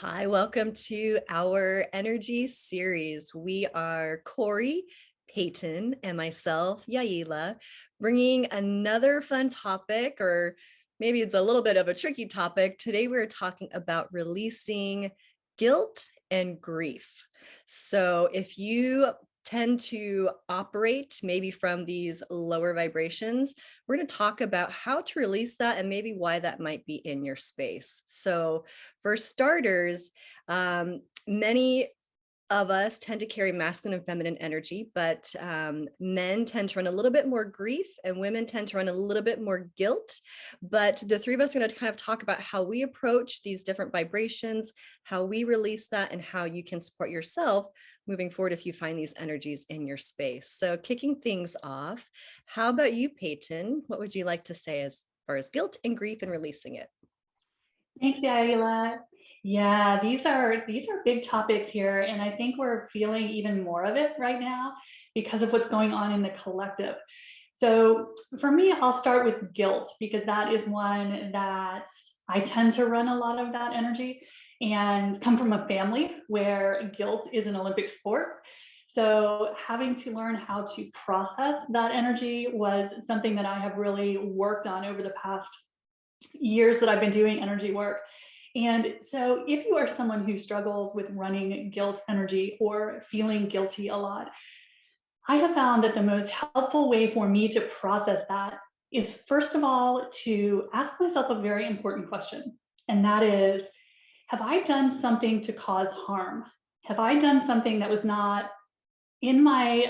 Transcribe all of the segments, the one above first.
Hi, welcome to our energy series. We are Corey, Peyton, and myself, Yaila, bringing another fun topic, or maybe it's a little bit of a tricky topic. Today, we're talking about releasing guilt and grief. So if you tend to operate maybe from these lower vibrations, we're going to talk about how to release that and maybe why that might be in your space. So for starters, many of us tend to carry masculine and feminine energy, but men tend to run a little bit more grief and women tend to run a little bit more guilt. But the three of us are going to kind of talk about how we approach these different vibrations, how we release that, and how you can support yourself moving forward if you find these energies in your space. So kicking things off, how about you, Peyton? What would you like to say as far as guilt and grief and releasing it? Thanks, Yaila. Yeah, these are big topics here, and I think we're feeling even more of it right now because of what's going on in the collective. So for me, I'll start with guilt because that is one that I tend to run a lot of that energy and come from a family where guilt is an Olympic sport. So having to learn how to process that energy was something that I have really worked on over the past years that I've been doing energy work. And so if you are someone who struggles with running guilt energy or feeling guilty a lot, I have found that the most helpful way for me to process that is, first of all, to ask myself a very important question. And that is, have I done something to cause harm? Have I done something that was not in my,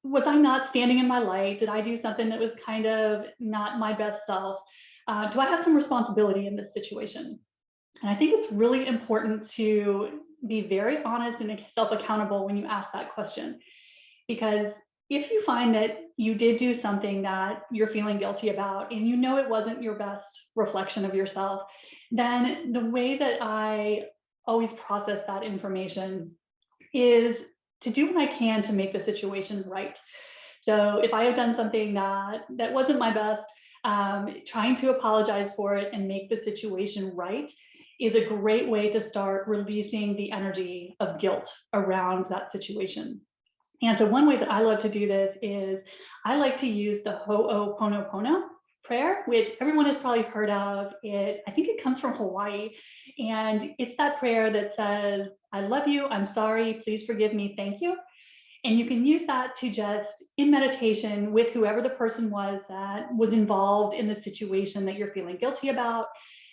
was I not standing in my light? Did I do something that was kind of not my best self? Do I have some responsibility in this situation? And I think it's really important to be very honest and self-accountable when you ask that question. Because if you find that you did do something that you're feeling guilty about and you know it wasn't your best reflection of yourself, then the way that I always process that information is to do what I can to make the situation right. So if I have done something that wasn't my best, trying to apologize for it and make the situation right is a great way to start releasing the energy of guilt around that situation. And so one way that I love to do this is I like to use the Ho'oponopono prayer, which everyone has probably heard of. I think it comes from Hawaii. And it's that prayer that says, I love you, I'm sorry, please forgive me, thank you. And you can use that to just, in meditation with whoever the person was that was involved in the situation that you're feeling guilty about,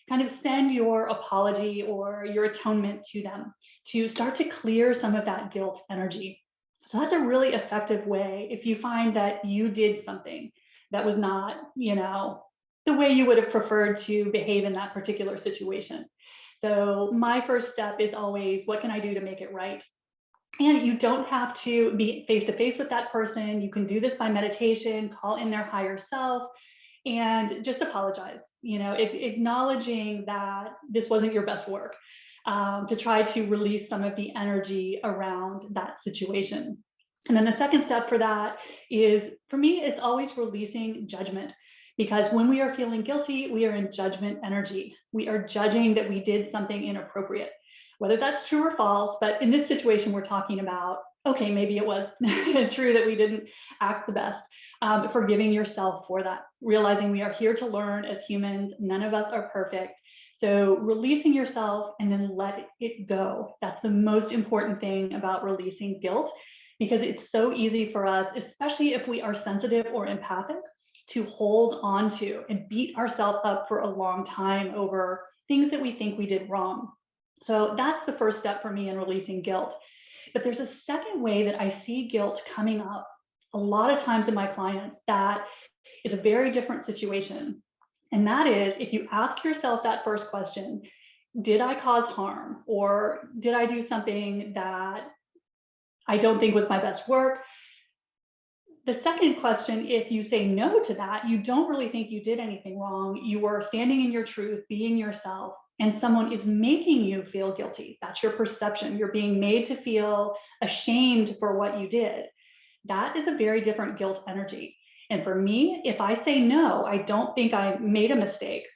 kind of send your apology or your atonement to them to start to clear some of that guilt energy. So that's a really effective way if you find that you did something that was not, the way you would have preferred to behave in that particular situation. So my first step is always, what can I do to make it right? And you don't have to be face to face with that person. You can do this by meditation, call in their higher self, and just apologize. Acknowledging that this wasn't your best work, to try to release some of the energy around that situation. And then the second step for that is, for me, it's always releasing judgment. Because when we are feeling guilty, we are in judgment energy. We are judging that we did something inappropriate, whether that's true or false. But in this situation, we're talking about, okay, maybe it was true that we didn't act the best. Forgiving yourself for that, realizing we are here to learn as humans. None of us are perfect. So releasing yourself and then let it go. That's the most important thing about releasing guilt, because it's so easy for us, especially if we are sensitive or empathic, to hold on to and beat ourselves up for a long time over things that we think we did wrong. So that's the first step for me in releasing guilt. But there's a second way that I see guilt coming up a lot of times in my clients that is a very different situation. And that is, if you ask yourself that first question, did I cause harm? Or did I do something that I don't think was my best work? The second question, if you say no to that, you don't really think you did anything wrong. You were standing in your truth, being yourself, and someone is making you feel guilty. That's your perception. You're being made to feel ashamed for what you did. That is a very different guilt energy. And for me, if I say no, I don't think I made a mistake,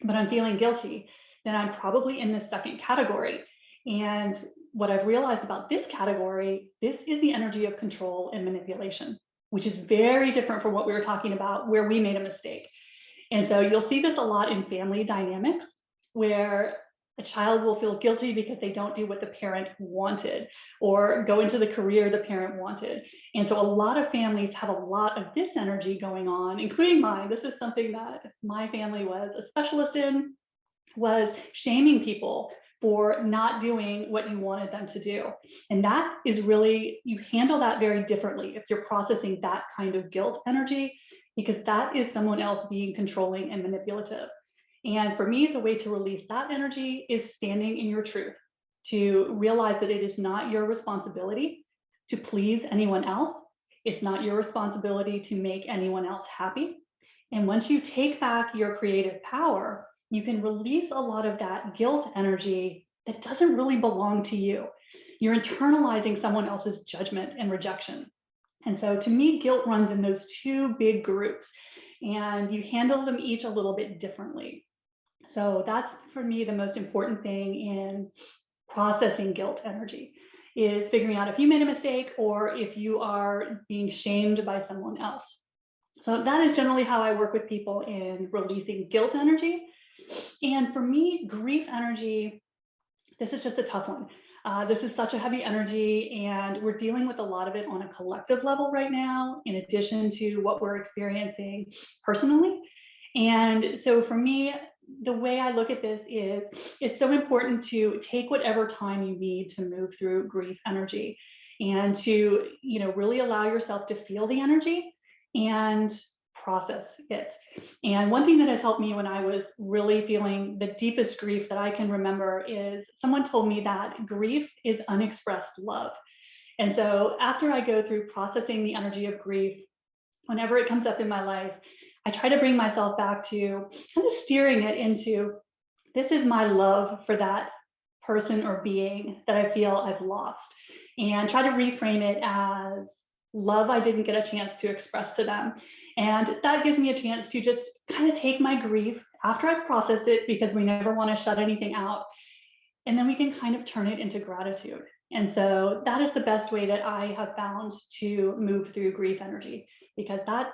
but I'm feeling guilty, then I'm probably in the second category. And what I've realized about this category, this is the energy of control and manipulation, which is very different from what we were talking about, where we made a mistake. And so you'll see this a lot in family dynamics, where a child will feel guilty because they don't do what the parent wanted or go into the career the parent wanted. And so a lot of families have a lot of this energy going on, including mine. This is something that my family was a specialist in, was shaming people for not doing what you wanted them to do. And that is really, you handle that very differently if you're processing that kind of guilt energy, because that is someone else being controlling and manipulative. And for me, the way to release that energy is standing in your truth, to realize that it is not your responsibility to please anyone else. It's not your responsibility to make anyone else happy. And once you take back your creative power, you can release a lot of that guilt energy that doesn't really belong to you. You're internalizing someone else's judgment and rejection. And so to me, guilt runs in those two big groups, and you handle them each a little bit differently. So that's, for me, the most important thing in processing guilt energy, is figuring out if you made a mistake or if you are being shamed by someone else. So that is generally how I work with people in releasing guilt energy. And for me, grief energy, this is just a tough one. This is such a heavy energy, and we're dealing with a lot of it on a collective level right now, in addition to what we're experiencing personally. And so for me, the way I look at this is, it's so important to take whatever time you need to move through grief energy, and to, really allow yourself to feel the energy and process it. And one thing that has helped me when I was really feeling the deepest grief that I can remember is, someone told me that grief is unexpressed love. And so after I go through processing the energy of grief, whenever it comes up in my life, I try to bring myself back to kind of steering it into, this is my love for that person or being that I feel I've lost, and try to reframe it as love I didn't get a chance to express to them. And that gives me a chance to just kind of take my grief after I've processed it, because we never want to shut anything out. And then we can kind of turn it into gratitude. And so that is the best way that I have found to move through grief energy, because that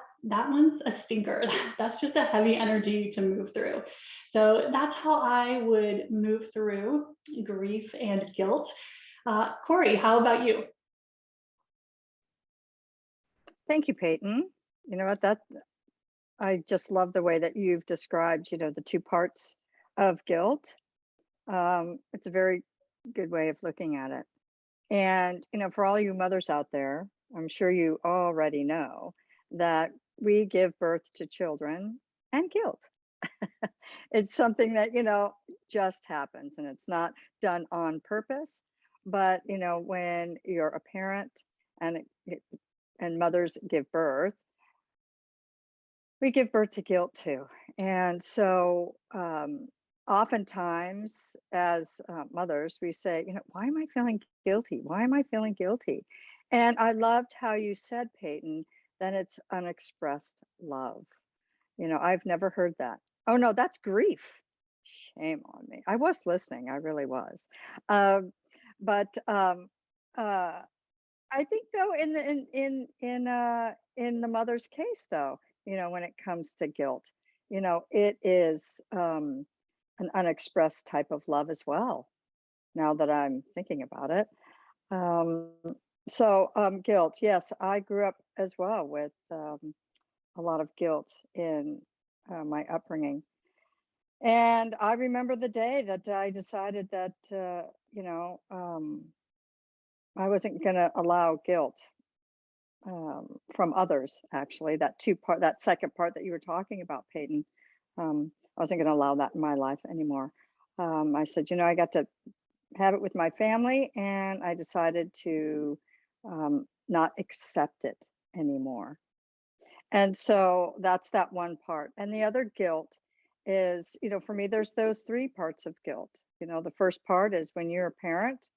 one's a stinker. That's just a heavy energy to move through. So that's how I would move through grief and guilt. Corey, how about you? Thank you, Peyton. You know what, I just love the way that you've described, the two parts of guilt. It's a very good way of looking at it. And, for all you mothers out there, I'm sure you already know that we give birth to children and guilt. It's something that, just happens, and it's not done on purpose. But, when you're a parent and mothers give birth, we give birth to guilt too. And so oftentimes as mothers, we say, why am I feeling guilty? Why am I feeling guilty? And I loved how you said, Peyton, that it's unexpressed love. I've never heard that. Oh no, that's grief. Shame on me. I was listening. I really was. But I think though, in the mother's case though, when it comes to guilt, it is an unexpressed type of love as well, now that I'm thinking about it. Guilt, yes, I grew up as well with a lot of guilt in my upbringing. And I remember the day that I decided that, I wasn't going to allow guilt from others. Actually, that second part that you were talking about, Peyton, I wasn't going to allow that in my life anymore. I said, I got to have it with my family, and I decided to not accept it anymore. And so that's that one part. And the other guilt is, for me, there's those three parts of guilt. The first part is when you're a parent,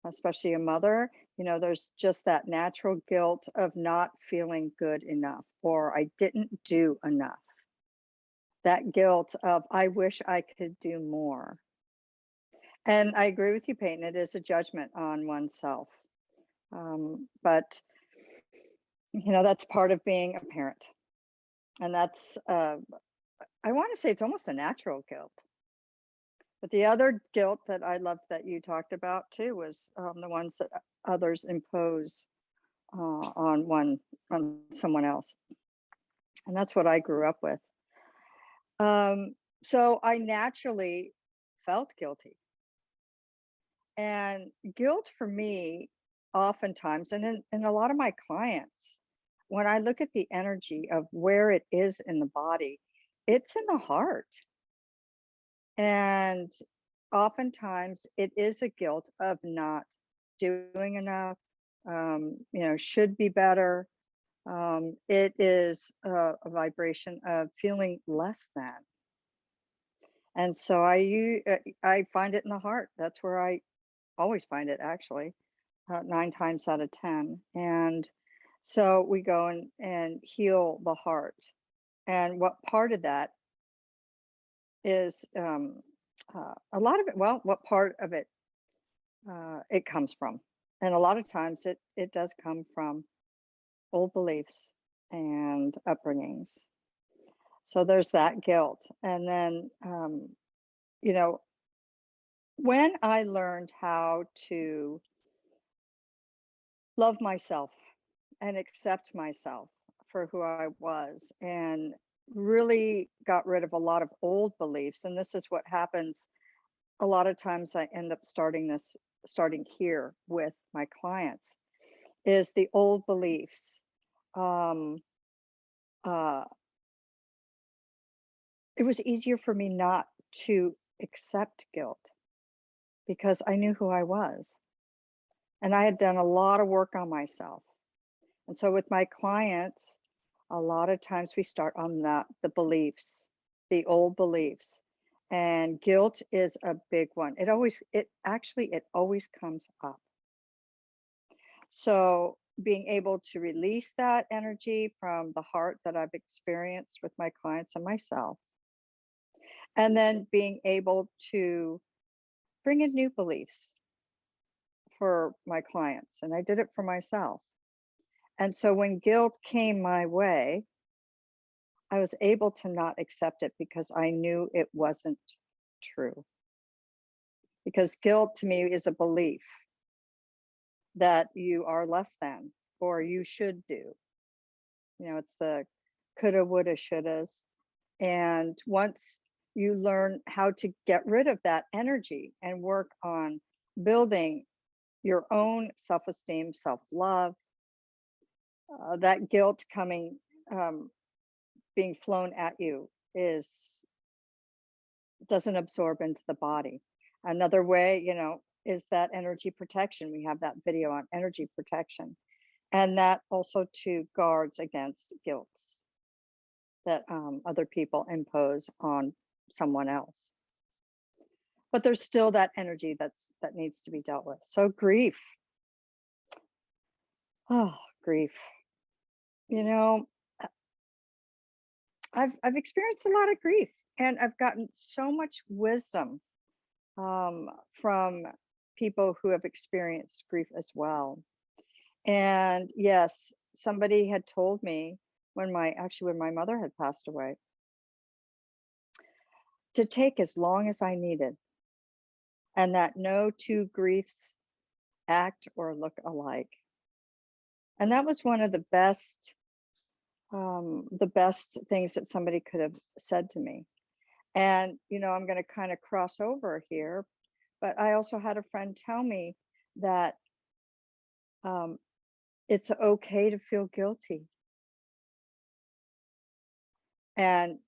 especially a mother, there's just that natural guilt of not feeling good enough, or I didn't do enough. That guilt of, I wish I could do more. And I agree with you, Peyton. It is a judgment on oneself. But, that's part of being a parent. And that's, I want to say it's almost a natural guilt. But the other guilt that I loved that you talked about too was the ones that others impose on someone else. And that's what I grew up with. So I naturally felt guilty. And guilt for me, oftentimes, and in a lot of my clients, when I look at the energy of where it is in the body, it's in the heart. And oftentimes it is a guilt of not doing enough, should be better. It is a vibration of feeling less than. And so I find it in the heart. That's where I always find it, actually, 9 times out of 10. And so we go and heal the heart. And what part of that is a lot of it, well, what part of it it comes from. And a lot of times it does come from old beliefs and upbringings. So there's that guilt. And then, when I learned how to love myself and accept myself for who I was, and really got rid of a lot of old beliefs, and this is what happens a lot of times. I end up starting here with my clients, is the old beliefs. Uh, it was easier for me not to accept guilt because I knew who I was. And I had done a lot of work on myself. And so with my clients, a lot of times we start on the beliefs, the old beliefs. And guilt is a big one. It always comes up. So being able to release that energy from the heart that I've experienced with my clients and myself, and then being able to bring in new beliefs for my clients. And I did it for myself. And so when guilt came my way, I was able to not accept it because I knew it wasn't true. Because guilt to me is a belief that you are less than or you should do. It's the coulda, woulda, shouldas. And once you learn how to get rid of that energy and work on building your own self-esteem, self-love, that guilt being flown at you doesn't absorb into the body. Another way, is that energy protection. We have that video on energy protection. And that also too guards against guilts that other people impose on someone else. But there's still that energy that needs to be dealt with. So grief. Oh, grief. I've experienced a lot of grief, and I've gotten so much wisdom from people who have experienced grief as well. And yes, somebody had told me when my mother had passed away, to take as long as I needed, and that no two griefs act or look alike. And that was one of the best things that somebody could have said to me. And, I'm going to kind of cross over here, but I also had a friend tell me that it's okay to feel guilty and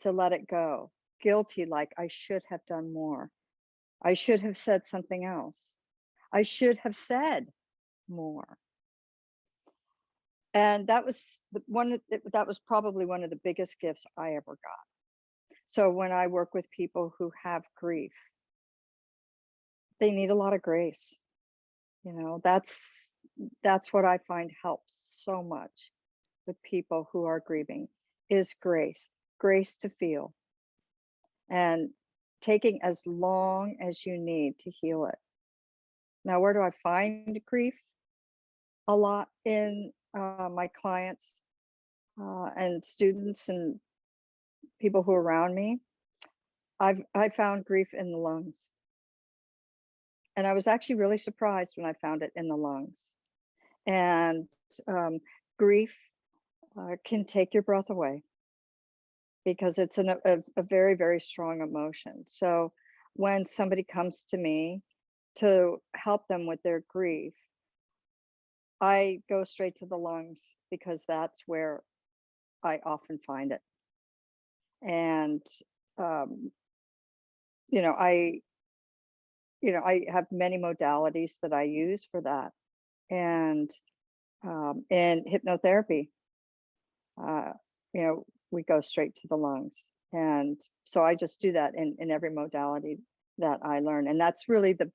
to let it go. Guilty, like I should have done more. I should have said something else. I should have said more. And that was probably one of the biggest gifts I ever got. So when I work with people who have grief, they need a lot of grace. That's what I find helps so much with people who are grieving, is grace to feel and taking as long as you need to heal it. Now, where do I find grief? A lot in my clients and students and people who are around me. I found grief in the lungs. And I was actually really surprised when I found it in the lungs. And grief can take your breath away because it's a very, very strong emotion. So when somebody comes to me to help them with their grief, I go straight to the lungs because that's where I often find it. And, um, you know, I, I have many modalities that I use for that. And in hypnotherapy, uh, we go straight to the lungs. And so I just do that in every modality that I learn. And that's really the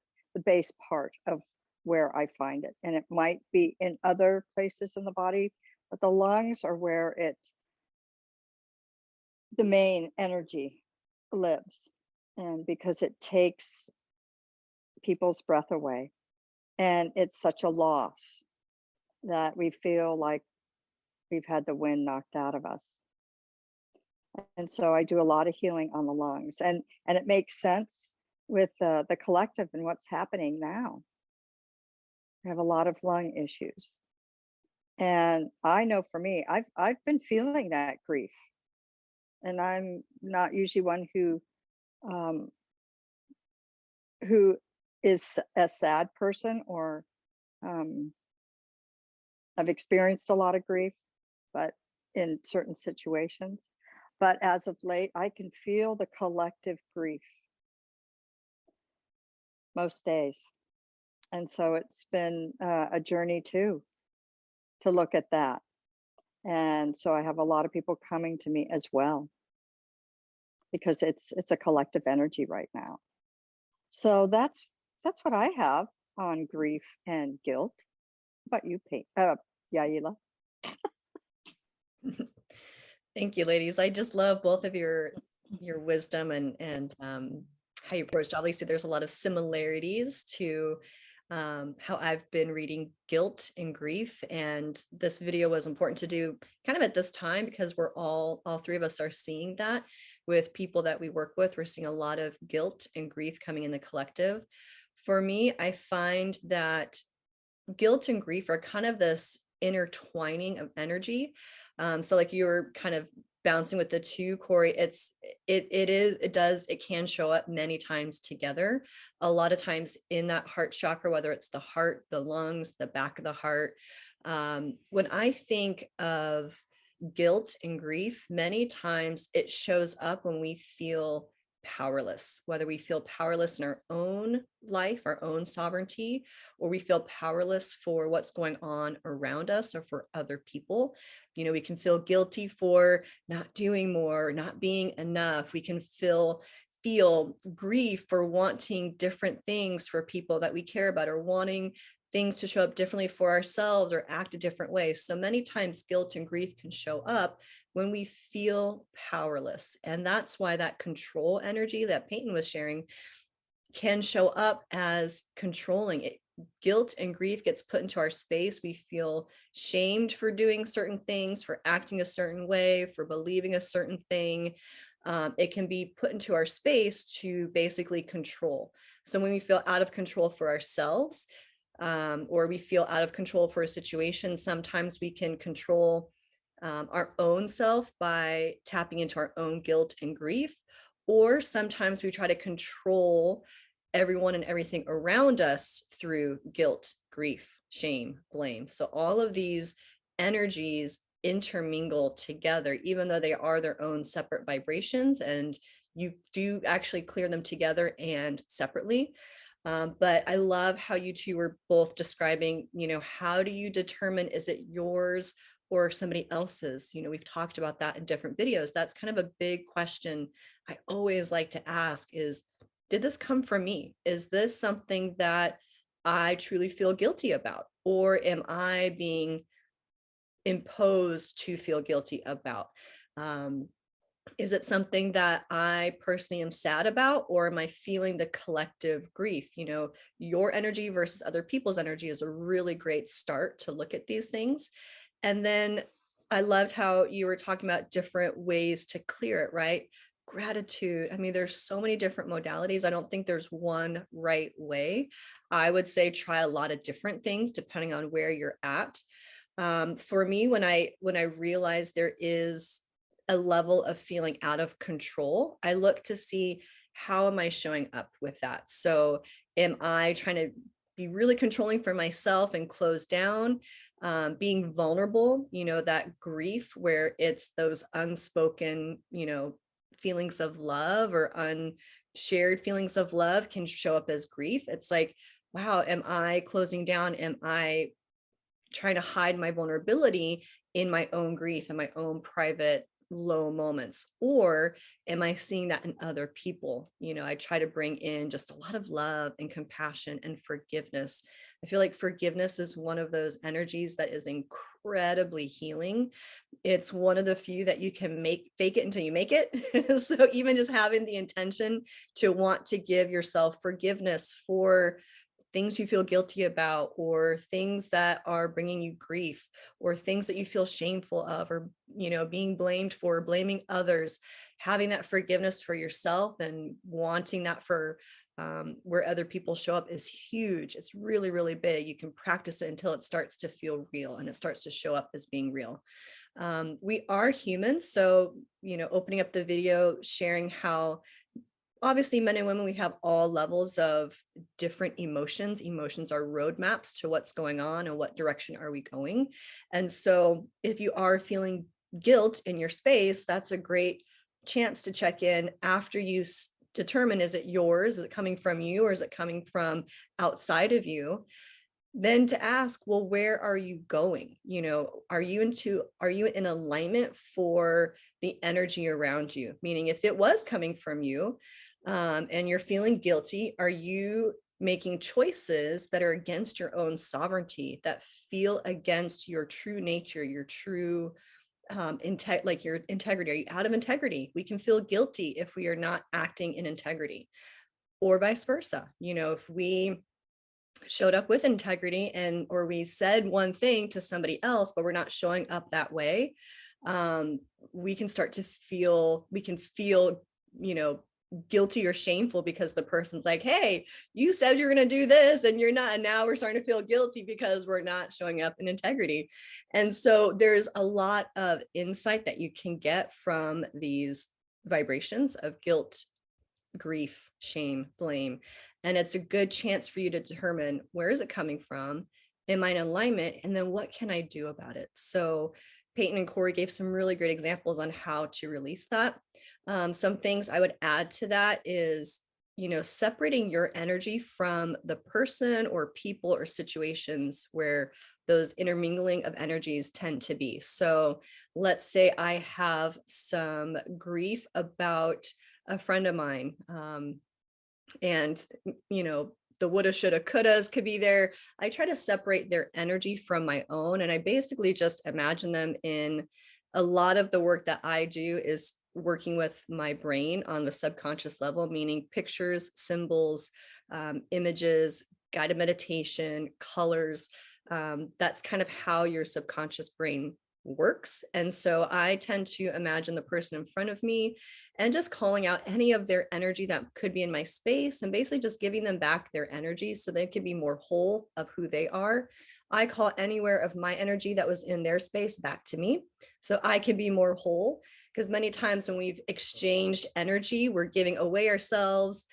base part of where I find it. And it might be in other places in the body, but the lungs are where the main energy lives. And because it takes people's breath away. And it's such a loss that we feel like we've had the wind knocked out of us. And so I do a lot of healing on the lungs, and it makes sense with the collective and what's happening now. I have a lot of lung issues, and I know for me, I've been feeling that grief, and I'm not usually one um, who is a sad person, or I've experienced a lot of grief, but in certain situations. But as of late, I can feel the collective grief most days. And so it's been a journey too, to look at that. And so I have a lot of people coming to me as well, because it's a collective energy right now. So that's what I have on grief and guilt. How about you, Yaila? Thank you, ladies. I just love both of your wisdom and how you approached. Obviously, there's a lot of similarities to how I've been reading guilt and grief, and this video was important to do kind of at this time because we're all three of us are seeing that with people that we work with. We're seeing a lot of guilt and grief coming in the collective. For me, I find that guilt and grief are kind of this intertwining of energy. So like you're kind of bouncing with the two, Corey, it can show up many times together. A lot of times in that heart chakra, whether it's the heart, the lungs, the back of the heart. When I think of guilt and grief, many times it shows up when we feel powerless, whether we feel powerless in our own life, our own sovereignty, or we feel powerless for what's going on around us or for other people. We can feel guilty for not doing more, not being enough. We can feel grief for wanting different things for people that we care about, or wanting things to show up differently for ourselves or act a different way. So many times guilt and grief can show up when we feel powerless. And that's why that control energy that Peyton was sharing can show up as controlling. Guilt and grief gets put into our space. We feel shamed for doing certain things, for acting a certain way, for believing a certain thing. It can be put into our space to basically control. So when we feel out of control for ourselves, or we feel out of control for a situation, sometimes we can control our own self by tapping into our own guilt and grief, or sometimes we try to control everyone and everything around us through guilt, grief, shame, blame. So all of these energies intermingle together, even though they are their own separate vibrations, and you do actually clear them together and separately. But I love how you two were both describing, how do you determine, is it yours or somebody else's? We've talked about that in different videos. That's kind of a big question I always like to ask is, did this come from me? Is this something that I truly feel guilty about? Or am I being imposed to feel guilty about? Is it something that I personally am sad about, or am I feeling the collective grief? You know, your energy versus other people's energy is a really great start to look at these things. And then I loved how you were talking about different ways to clear it, right? Gratitude. I mean, there's so many different modalities. I don't think there's one right way. I would say try a lot of different things depending on where you're at. For me, when I realized there is a level of feeling out of control, I look to see how am I showing up with that. So am I trying to be really controlling for myself and close down, being vulnerable, you know, that grief where it's those unspoken, you know, feelings of love or unshared feelings of love can show up as grief. It's like, wow, am I closing down? Am I trying to hide my vulnerability in my own grief and my own private low moments? Or am I seeing that in other people? You know, I try to bring in just a lot of love and compassion and forgiveness. I feel like forgiveness is one of those energies that is incredibly healing. It's one of the few that you can fake it until you make it. So even just having the intention to want to give yourself forgiveness for things you feel guilty about, or things that are bringing you grief, or things that you feel shameful of, or, you know, being blamed for, blaming others, having that forgiveness for yourself and wanting that for where other people show up is huge. It's really, really big. You can practice it until it starts to feel real and it starts to show up as being real. We are humans. So, you know, opening up the video, sharing how obviously men and women, we have all levels of different emotions. Emotions are roadmaps to what's going on and what direction are we going. And so if you are feeling guilt in your space, that's a great chance to check in after you determine, is it yours? Is it coming from you, or is it coming from outside of you? Then to ask, well, where are you going? You know, are you in alignment for the energy around you? Meaning if it was coming from you, and you're feeling guilty, are you making choices that are against your own sovereignty, that feel against your true nature, your true like your integrity? Are you out of integrity? We can feel guilty if we are not acting in integrity, or vice versa. You know, if we showed up with integrity and or we said one thing to somebody else but we're not showing up that way, we can start to feel, you know, guilty or shameful because the person's like, hey, you said you're going to do this and you're not, and now we're starting to feel guilty because we're not showing up in integrity. And so there's a lot of insight that you can get from these vibrations of guilt, grief, shame, blame. And it's a good chance for you to determine, where is it coming from? Am I in alignment? And then what can I do about it? So Peyton and Corey gave some really great examples on how to release that. Some things I would add to that is, you know, separating your energy from the person or people or situations where those intermingling of energies tend to be. So let's say I have some grief about a friend of mine, and you know, the woulda shoulda couldas could be there. I try to separate their energy from my own, and I basically just imagine them in, a lot of the work that I do is working with my brain on the subconscious level, meaning pictures, symbols, images, guided meditation, colors. That's kind of how your subconscious brain works. And so I tend to imagine the person in front of me and just calling out any of their energy that could be in my space, and basically just giving them back their energy so they can be more whole of who they are. I call anywhere of my energy that was in their space back to me so I can be more whole, because many times when we've exchanged energy, we're giving away ourselves.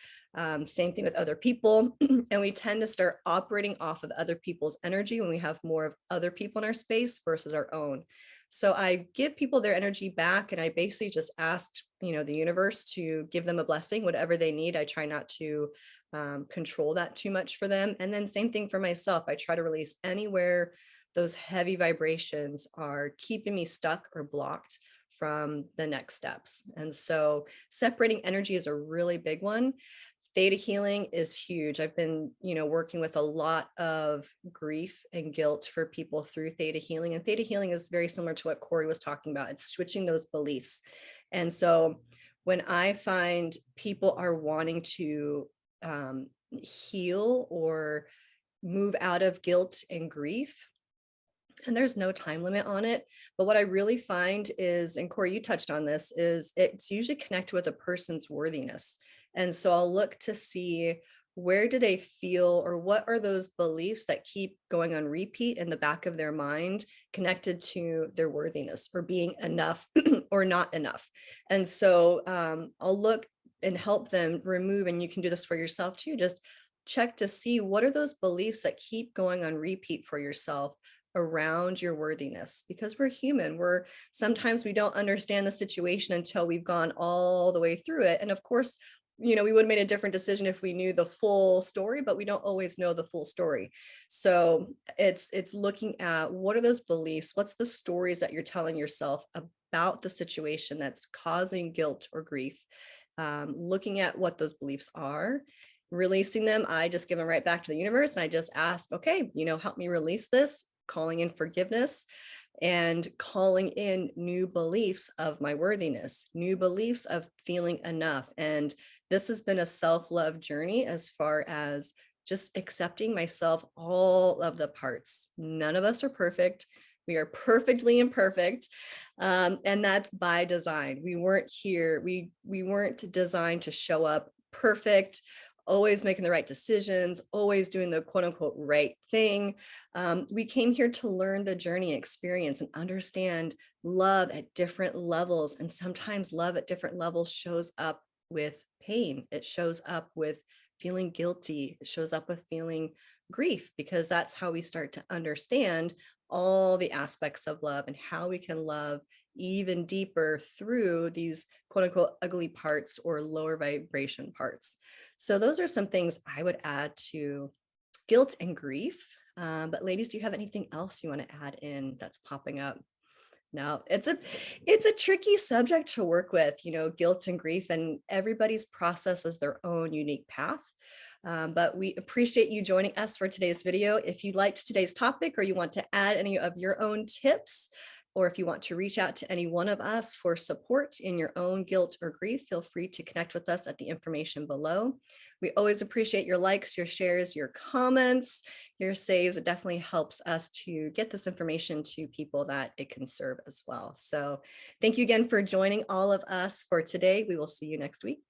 Same thing with other people. And we tend to start operating off of other people's energy when we have more of other people in our space versus our own. So I give people their energy back, and I basically just asked, you know, the universe to give them a blessing, whatever they need. I try not to control that too much for them. And then same thing for myself. I try to release anywhere those heavy vibrations are keeping me stuck or blocked from the next steps. And so separating energy is a really big one. Theta healing is huge. I've been, you know, working with a lot of grief and guilt for people through theta healing. And theta healing is very similar to what Corey was talking about. It's switching those beliefs. And so when I find people are wanting to heal or move out of guilt and grief, and there's no time limit on it. But what I really find is, and Corey, you touched on this, is it's usually connected with a person's worthiness. And so I'll look to see where do they feel, or what are those beliefs that keep going on repeat in the back of their mind connected to their worthiness or being enough or not enough. And so I'll look and help them remove, and you can do this for yourself too, just check to see what are those beliefs that keep going on repeat for yourself around your worthiness, because we're human. Sometimes we don't understand the situation until we've gone all the way through it. And of course, we would have made a different decision if we knew the full story, but we don't always know the full story. So it's looking at what are those beliefs, what's the stories that you're telling yourself about the situation that's causing guilt or grief, looking at what those beliefs are, releasing them. I just give them right back to the universe, and I just ask, okay, help me release this, calling in forgiveness and calling in new beliefs of my worthiness, new beliefs of feeling enough. And this has been a self-love journey, as far as just accepting myself, all of the parts. None of us are perfect. We are perfectly imperfect. And that's by design. We weren't here. We weren't designed to show up perfect, always making the right decisions, always doing the quote unquote right thing. We came here to learn the journey, experience, and understand love at different levels. And sometimes love at different levels shows up with pain. It shows up with feeling guilty. It shows up with feeling grief, because that's how we start to understand all the aspects of love and how we can love even deeper through these quote unquote ugly parts or lower vibration parts. So those are some things I would add to guilt and grief. But ladies, do you have anything else you want to add in that's popping up? No, it's a tricky subject to work with, guilt and grief, and everybody's process is their own unique path. But we appreciate you joining us for today's video. If you liked today's topic, or you want to add any of your own tips, or if you want to reach out to any one of us for support in your own guilt or grief, feel free to connect with us at the information below. We always appreciate your likes, your shares, your comments, your saves. It definitely helps us to get this information to people that it can serve as well. So thank you again for joining all of us for today. We will see you next week.